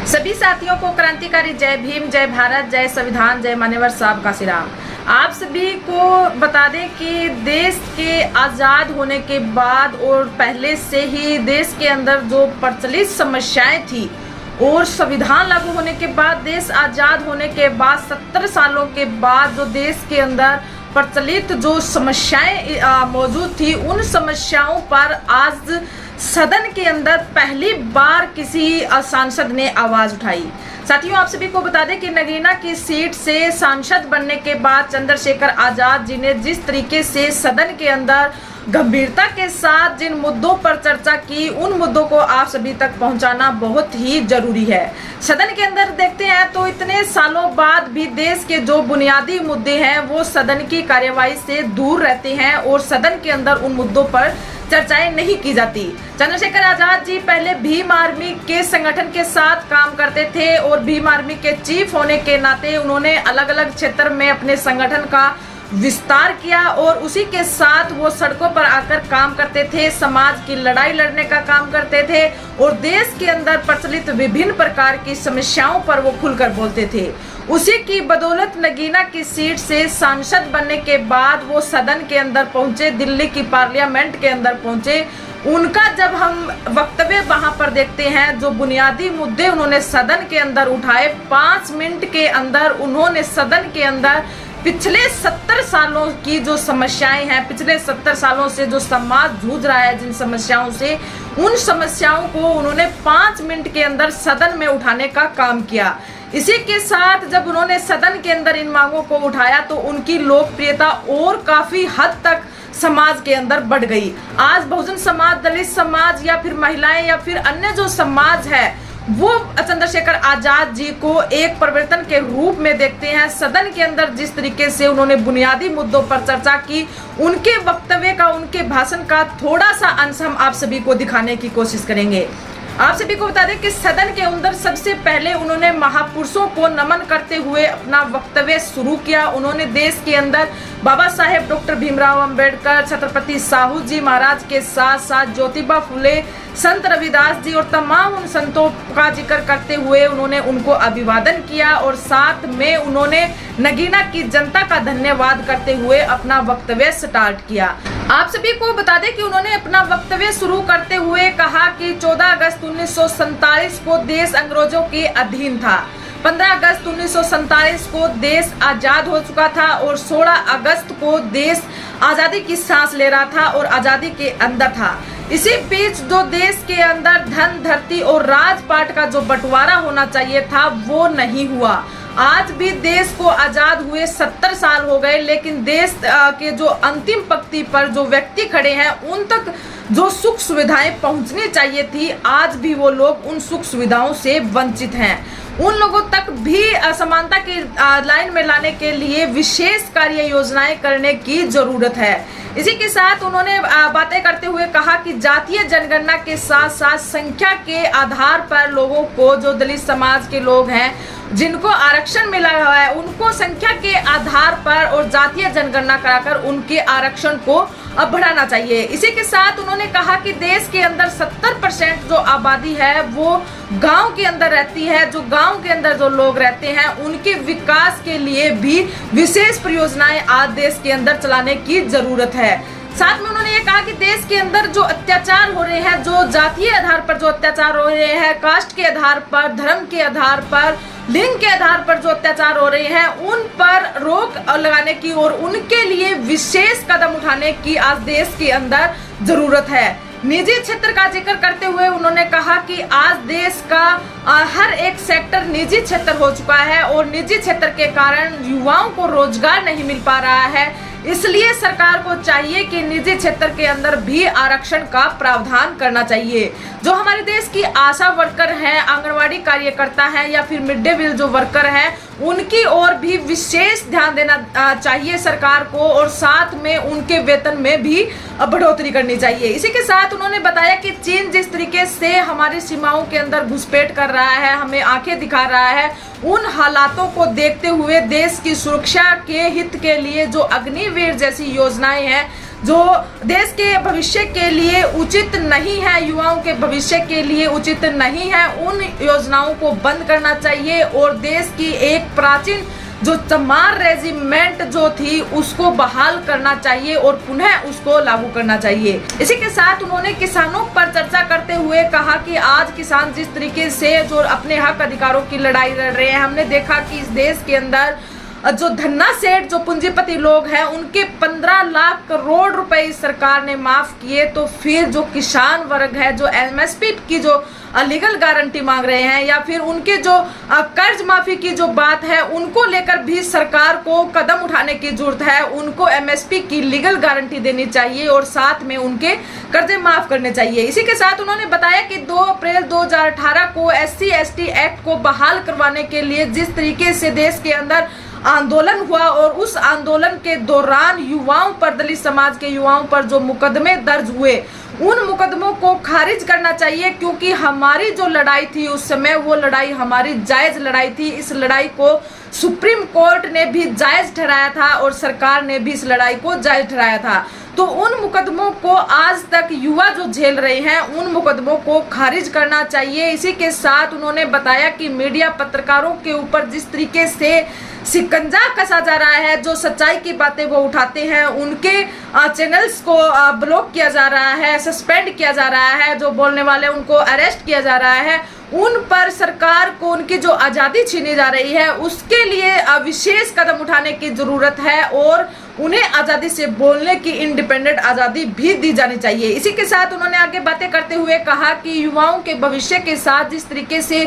सभी साथियों को क्रांतिकारी जय भीम, जय भारत, जय संविधान, जय मान्यवर साहब का सिराम। आप सभी को बता दें कि देश के आज़ाद होने के बाद और पहले से ही देश के अंदर जो प्रचलित समस्याएं थी और संविधान लागू होने के बाद, देश आज़ाद होने के बाद 70 सालों के बाद जो देश के अंदर प्रचलित जो समस्याएं मौजूद थी, उन समस्याओं पर आज सदन के अंदर पहली बार किसी सांसद ने आवाज उठाई। साथियों, आप सभी को बता दें कि नगीना की सीट से सांसद बनने के बाद चंद्रशेखर आजाद जी ने जिस तरीके से सदन के अंदर गंभीरता के साथ जिन मुद्दों पर चर्चा की, उन मुद्दों को आप सभी तक पहुंचाना बहुत ही जरूरी है। सदन के अंदर देखते हैं तो इतने सालों बाद भी देश के जो बुनियादी मुद्दे हैं वो सदन की कार्यवाही से दूर रहते हैं और सदन के अंदर उन मुद्दों पर चर्चाएं नहीं की जाती। चंद्रशेखर आजाद जी पहले भीम आर्मी के संगठन के साथ काम करते थे और भीम आर्मी के चीफ होने के नाते उन्होंने अलग अलग क्षेत्र में अपने संगठन का विस्तार किया और उसी के साथ वो सड़कों पर आकर काम करते थे, समाज की लड़ाई लड़ने का काम करते थे और देश के अंदर प्रचलित विभिन्न प्रकार की समस्याओं पर वो खुलकर बोलते थे। उसी की बदौलत नगीना की सीट से सांसद बनने के बाद वो सदन के अंदर पहुंचे, दिल्ली की पार्लियामेंट के अंदर पहुंचे। उनका जब हम वक्तव्य वहां पर देखते हैं, जो बुनियादी मुद्दे उन्होंने सदन के अंदर उठाए, 5 मिनट के अंदर उन्होंने सदन के अंदर पिछले 70 सालों की जो समस्याएं हैं, पिछले 70 सालों से जो समाज जूझ रहा है जिन समस्याओं से, उन समस्याओं को उन्होंने 5 मिनट के अंदर सदन में उठाने का काम किया। इसी के साथ जब उन्होंने सदन के अंदर इन मांगों को उठाया तो उनकी लोकप्रियता और काफी हद तक समाज के अंदर बढ़ गई। आज बहुजन समाज, दलित समाज या फिर महिलाएं या फिर अन्य जो समाज है वो चंद्रशेखर आजाद जी को एक परिवर्तन के रूप में देखते हैं। सदन के अंदर जिस तरीके से उन्होंने बुनियादी मुद्दों पर चर्चा की, उनके वक्तव्य का, उनके भाषण का थोड़ा सा अंश हम आप सभी को दिखाने की कोशिश करेंगे। आप सभी को बता दें कि सदन के अंदर सबसे पहले उन्होंने महापुरुषों को नमन करते हुए अपना वक्तव्य शुरू किया। उन्होंने देश के अंदर बाबा साहेब डॉक्टर भीमराव अंबेडकर, छत्रपति साहू जी महाराज के साथ साथ ज्योतिबा फुले, संत रविदास जी और तमाम उन संतों का जिक्र करते हुए उन्होंने उनको अभिवादन किया और साथ में उन्होंने नगीना की जनता का धन्यवाद करते हुए अपना वक्तव्य स्टार्ट किया। आप सभी को बता दें कि उन्होंने अपना वक्तव्य शुरू करते हुए कहा कि 14 अगस्त 1947 को देश अंग्रेजों के अधीन था, 15 अगस्त 1947 को देश आजाद हो चुका था और 16 अगस्त को देश आजादी की सांस ले रहा था और आजादी के अंदर था। इसी बीच जो देश के अंदर धन, धरती और राजपाट का जो बंटवारा होना चाहिए था वो नहीं हुआ। आज भी देश को आजाद हुए 70 साल हो गए, लेकिन देश के जो अंतिम पंक्ति पर जो व्यक्ति खड़े हैं उन तक जो सुख सुविधाएं पहुंचनी चाहिए थी, आज भी वो लोग उन सुख सुविधाओं से वंचित हैं। उन लोगों तक भी असमानता की लाइन में लाने के लिए विशेष कार्य योजनाएं करने की जरूरत है। इसी के साथ उन्होंने बातें करते हुए कहा कि जातीय जनगणना के साथ साथ संख्या के आधार पर लोगों को, जो दलित समाज के लोग हैं जिनको आरक्षण मिला हुआ है, उनको संख्या के आधार पर और जातीय जनगणना कराकर उनके आरक्षण को अब बढ़ाना चाहिए। इसी के साथ उन्होंने कहा कि देश के अंदर 70% जो आबादी है वो गांव के अंदर रहती है। जो गांव के अंदर जो लोग रहते हैं उनके विकास के लिए भी विशेष परियोजनाएं आज देश के अंदर चलाने की जरूरत है। साथ में उन्होंने ये कहा कि देश के अंदर जो अत्याचार हो रहे हैं, जो जातीय आधार पर जो अत्याचार हो रहे हैं, कास्ट के आधार पर, धर्म के आधार पर, लिंग के आधार पर जो अत्याचार हो रहे हैं, उन पर रोक लगाने की और उनके लिए विशेष कदम उठाने की आज देश के अंदर जरूरत है। निजी क्षेत्र का जिक्र करते हुए उन्होंने कहा कि आज देश का हर एक सेक्टर निजी क्षेत्र हो चुका है और निजी क्षेत्र के कारण युवाओं को रोजगार नहीं मिल पा रहा है। इसलिए सरकार को चाहिए कि निजी क्षेत्र के अंदर भी आरक्षण का प्रावधान करना चाहिए। जो हमारे देश की आशा वर्कर हैं, आंगनवाड़ी कार्यकर्ता हैं या फिर मिड डे मील जो वर्कर हैं, उनकी ओर भी विशेष ध्यान देना चाहिए सरकार को और साथ में उनके वेतन में भी बढ़ोतरी करनी चाहिए। इसी के साथ उन्होंने बताया कि चीन जिस तरीके से हमारी सीमाओं के अंदर घुसपैठ कर रहा है, हमें आंखें दिखा रहा है, उन हालातों को देखते हुए देश की सुरक्षा के हित के लिए जो अग्निवीर जैसी योजनाएं हैं, जो देश के भविष्य के लिए उचित नहीं है, युवाओं के भविष्य के लिए उचित नहीं है, उन योजनाओं को बंद करना चाहिए और देश की एक प्राचीन जो चमार रेजिमेंट जो थी उसको बहाल करना चाहिए और पुनः उसको लागू करना चाहिए। इसी के साथ उन्होंने किसानों पर चर्चा करते हुए कहा कि आज किसान जिस तरीके से जो अपने हक अधिकारों की लड़ाई लड़ रहे हैं, हमने देखा कि इस देश के अंदर जो धन्ना सेठ जो पूंजीपति लोग हैं उनके 15 लाख करोड़ रुपए इस सरकार ने माफ किए, तो फिर जो किसान वर्ग है जो एमएसपी की जो लीगल गारंटी मांग रहे हैं या फिर उनके जो कर्ज माफी की जो बात है उनको लेकर भी सरकार को कदम उठाने की जरूरत है। उनको एमएसपी की लीगल गारंटी देनी चाहिए और साथ में उनके कर्जे माफ करने चाहिए। इसी के साथ उन्होंने बताया कि 2 अप्रैल 2018 को SC/ST एक्ट को बहाल करवाने के लिए जिस तरीके से देश के अंदर आंदोलन हुआ और उस आंदोलन के दौरान युवाओं पर, दलित समाज के युवाओं पर जो मुकदमे दर्ज हुए उन मुकदमों को खारिज करना चाहिए, क्योंकि हमारी जो लड़ाई थी उस समय वो लड़ाई हमारी जायज लड़ाई थी। इस लड़ाई को सुप्रीम कोर्ट ने भी जायज ठहराया था और सरकार ने भी इस लड़ाई को जायज ठहराया था। तो उन मुकदमों को आज तक युवा जो झेल रहे हैं उन मुकदमों को खारिज करना चाहिए। इसी के साथ उन्होंने बताया कि मीडिया पत्रकारों के ऊपर जिस तरीके से शिकंजा कसा जा रहा है, जो सच्चाई की बातें वो उठाते हैं उनके चैनल्स को ब्लॉक किया जा रहा है, सस्पेंड किया जा रहा है, जो बोलने वाले उनको अरेस्ट किया जा रहा है, उन पर सरकार को उनकी जो आज़ादी छीनी जा रही है उसके लिए विशेष कदम उठाने की जरूरत है और उन्हें आज़ादी से बोलने की इंडिपेंडेंट आज़ादी भी दी जानी चाहिए। इसी के साथ उन्होंने आगे बातें करते हुए कहा कि युवाओं के भविष्य के साथ जिस तरीके से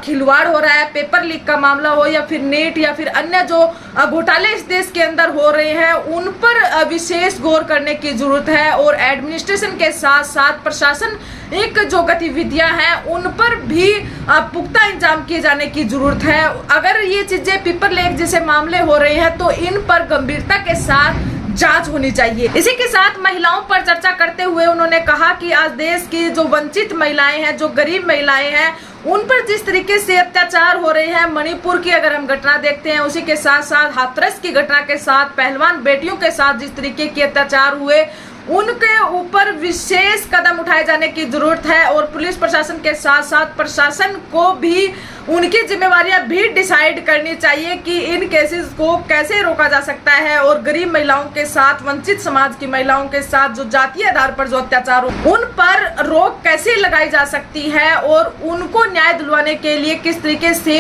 खिलवाड़ हो रहा है, पेपर लीक का मामला हो या फिर नेट या फिर अन्य जो घोटाले इस देश के अंदर हो रहे हैं उन पर विशेष गौर करने की जरूरत है और एडमिनिस्ट्रेशन के साथ साथ प्रशासन एक जो गतिविधियां हैं उन पर भी पुख्ता इंतजाम किए जाने की जरूरत है। अगर ये चीजें पेपर लीक जैसे मामले हो रहे हैं तो इन पर गंभीरता के साथ जांच होनी चाहिए। इसी के साथ महिलाओं पर चर्चा करते हुए उन्होंने कहा कि आज देश की जो वंचित महिलाएं हैं, जो गरीब महिलाएं हैं, उन पर जिस तरीके से अत्याचार हो रहे हैं, मणिपुर की अगर हम घटना देखते हैं, उसी के साथ साथ हाथरस की घटना के साथ पहलवान बेटियों के साथ जिस तरीके के अत्याचार हुए उनके ऊपर विशेष कदम उठाए जाने की जरूरत है और पुलिस प्रशासन के साथ साथ प्रशासन को भी उनकी जिम्मेवारियां भी डिसाइड करनी चाहिए कि इन केसेस को कैसे रोका जा सकता है और गरीब महिलाओं के साथ, वंचित समाज की महिलाओं के साथ जो जातीय आधार पर जो अत्याचार हो उन पर रोक कैसे लगाई जा सकती है और उनको न्याय दिलवाने के लिए किस तरीके से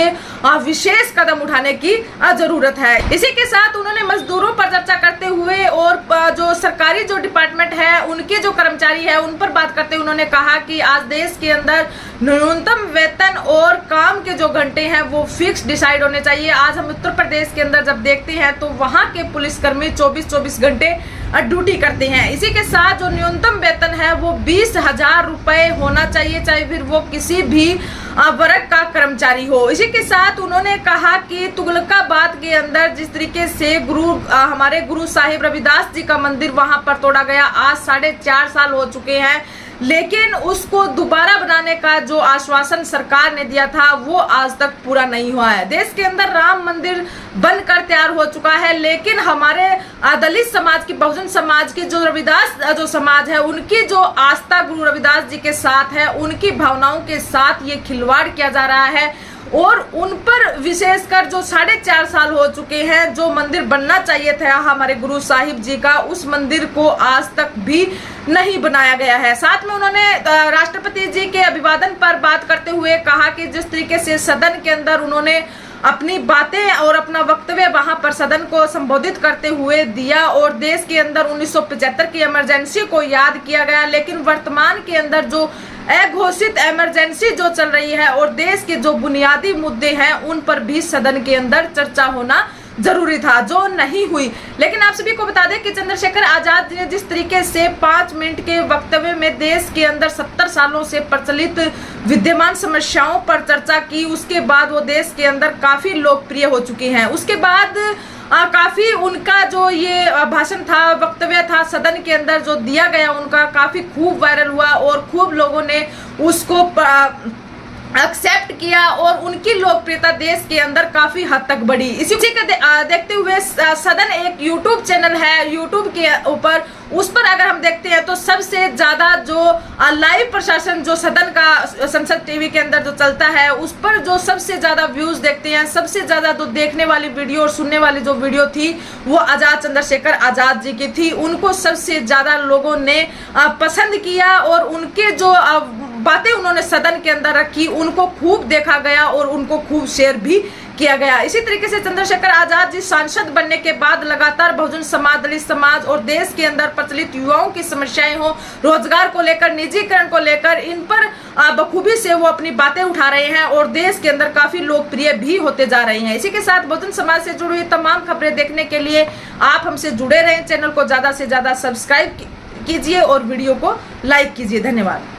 विशेष कदम उठाने की जरूरत है। इसी के साथ उन्होंने मजदूरों पर चर्चा करते हुए और जो सरकारी जो डिपार्टमेंट है उनके जो कर्मचारी है उन पर बात करते हुए उन्होंने कहा कि आज देश के अंदर न्यूनतम वेतन और काम के जो घंटे हैं वो फिक्स डिसाइड होने चाहिए। आज हम उत्तर प्रदेश के अंदर जब देखते हैं तो वहां के पुलिसकर्मी 24-24 घंटे ड्यूटी करते हैं। इसी के साथ जो न्यूनतम वेतन है वो 20,000 रुपए होना चाहिए, चाहे फिर वो किसी भी वर्ग का कर्मचारी हो। इसी के साथ उन्होंने कहा कि तुगलकाबाद के अंदर जिस तरीके से हमारे गुरु साहिब रविदास जी का मंदिर वहां पर तोड़ा गया, आज 4.5 साल हो चुके हैं, लेकिन उसको दोबारा बनाने का जो आश्वासन सरकार ने दिया था वो आज तक पूरा नहीं हुआ है। देश के अंदर राम मंदिर बनकर तैयार हो चुका है, लेकिन हमारे दलित समाज की, बहुजन समाज की, जो रविदास जो समाज है उनकी जो आस्था गुरु रविदास जी के साथ है, उनकी भावनाओं के साथ ये खिलवाड़ किया जा रहा है और उन पर विशेषकर जो 4.5 साल हो चुके हैं, जो मंदिर बनना चाहिए था हमारे गुरु साहिब जी का, उस मंदिर को आज तक भी नहीं बनाया गया है। साथ में उन्होंने राष्ट्रपति जी के अभिवादन पर बात करते हुए कहा कि जिस तरीके से सदन के अंदर उन्होंने अपनी बातें और अपना वक्तव्य वहां पर सदन को संबोधित करते हुए दिया और देश के अंदर 1975 की इमरजेंसी को याद किया गया, लेकिन वर्तमान के अंदर जो अघोषित इमरजेंसी जो चल रही है और देश के जो बुनियादी मुद्दे हैं उन पर भी सदन के अंदर चर्चा होना जरूरी था, जो नहीं हुई। लेकिन आप सभी को बता दें कि चंद्रशेखर आजाद ने जिस तरीके से 5 मिनट के वक्तव्य में देश के अंदर 70 सालों से प्रचलित विद्यमान समस्याओं पर चर्चा की, उसके बाद वो देश के अंदर काफी लोकप्रिय हो चुके हैं। उसके बाद काफी उनका जो ये भाषण था, वक्तव्य था सदन के अंदर जो दिया गया, उनका काफी खूब वायरल हुआ और खूब लोगों ने उसको एक्सेप्ट किया और उनकी लोकप्रियता देश के अंदर काफी हद तक बढ़ी। इसी को देखते हुए सदन एक यूट्यूब चैनल है, यूट्यूब के ऊपर उस पर अगर हम देखते हैं तो सबसे ज्यादा जो लाइव प्रशासन जो सदन का संसद टीवी के अंदर जो चलता है उस पर जो सबसे ज्यादा व्यूज देखते हैं, सबसे ज्यादा जो देखने वाली वीडियो और सुनने वाली जो वीडियो थी वो आजाद चंद्रशेखर आजाद जी की थी। उनको सबसे ज्यादा लोगों ने पसंद किया और उनके जो बातें उन्होंने सदन के अंदर रखी उनको खूब देखा गया और उनको खूब शेयर भी किया गया। इसी तरीके से चंद्रशेखर आजाद जी सांसद बनने के बाद लगातार बहुजन समाज, दलित समाज और देश के अंदर प्रचलित युवाओं की समस्याएं हो, रोजगार को लेकर, निजीकरण को लेकर, इन पर बखूबी से वो अपनी बातें उठा रहे हैं और देश के अंदर काफी लोकप्रिय भी होते जा रहे हैं। इसी के साथ बहुजन समाज से जुड़ी हुई तमाम खबरें देखने के लिए आप हमसे जुड़े रहें। चैनल को ज्यादा से ज्यादा सब्सक्राइब कीजिए और वीडियो को लाइक कीजिए। धन्यवाद।